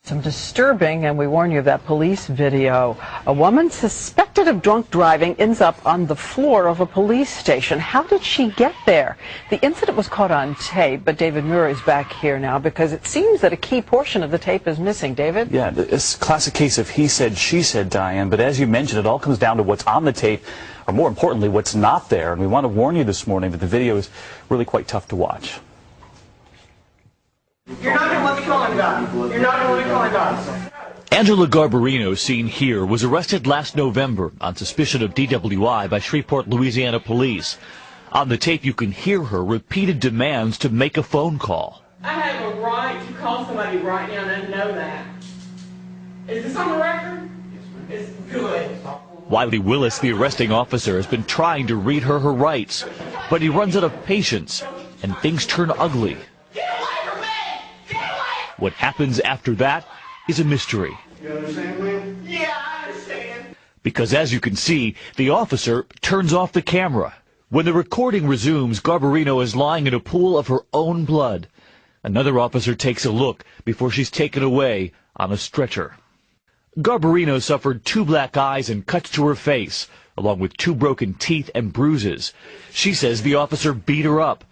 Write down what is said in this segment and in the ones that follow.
Some disturbing, and we warn you of that police video. A woman suspected of drunk driving ends up on the floor of a police station. How did she get there? The incident was caught on tape, but David Murray is back here now because it seems that a key portion of the tape is missing. David? Yeah, it's a classic case of he said, she said, Diane. But as you mentioned, it all comes down to what's on the tape, or more importantly, what's not there. And we want to warn you this morning that the video is really quite tough to watch. You're not going to let me call him down. You're not going to let me call him down. Angela Garbarino, seen here, was arrested last November on suspicion of DWI by Shreveport, Louisiana police. On the tape, you can hear her repeated demands to make a phone call. I have a right to call somebody right now, and I know that. Is this on the record? It's good. Wiley Willis, the arresting officer, has been trying to read her rights, but he runs out of patience, and things turn ugly. What happens after that is a mystery. You understand, man? Yeah, I understand. Because as you can see, the officer turns off the camera. When the recording resumes, Garbarino is lying in a pool of her own blood. Another officer takes a look before she's taken away on a stretcher. Garbarino suffered 2 black eyes and cuts to her face, along with 2 broken teeth and bruises. She says the officer beat her up.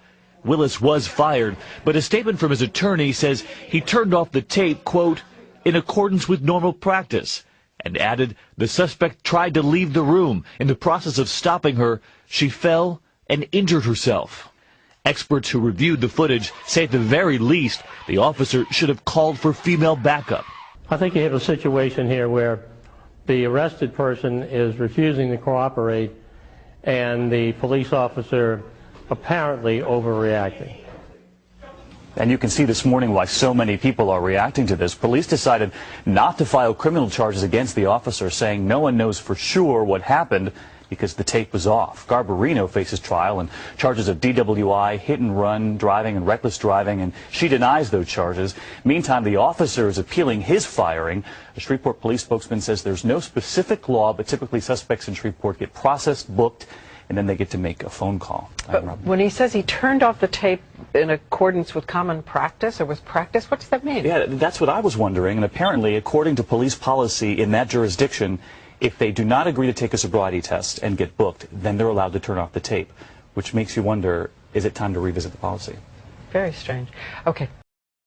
Willis was fired, but a statement from his attorney says he turned off the tape, quote, in accordance with normal practice, and added the suspect tried to leave the room. In the process of stopping her, she fell and injured herself. Experts who reviewed the footage say at the very least the officer should have called for female backup. I think you have a situation here where the arrested person is refusing to cooperate and the police officer apparently overreacting. And you can see this morning why so many people are reacting to this. Police decided not to file criminal charges against the officer, saying no one knows for sure what happened because the tape was off. Garbarino faces trial and charges of DWI, hit and run driving, and reckless driving, and she denies those charges. Meantime, the officer is appealing his firing. A Shreveport police spokesman says there's no specific law, but typically suspects in Shreveport get processed, booked, and then they get to make a phone call. But when he says he turned off the tape in accordance with common practice or with practice, what does that mean? Yeah, that's what I was wondering. And apparently, according to police policy in that jurisdiction, if they do not agree to take a sobriety test and get booked, then they're allowed to turn off the tape, which makes you wonder, is it time to revisit the policy? Very strange. Okay.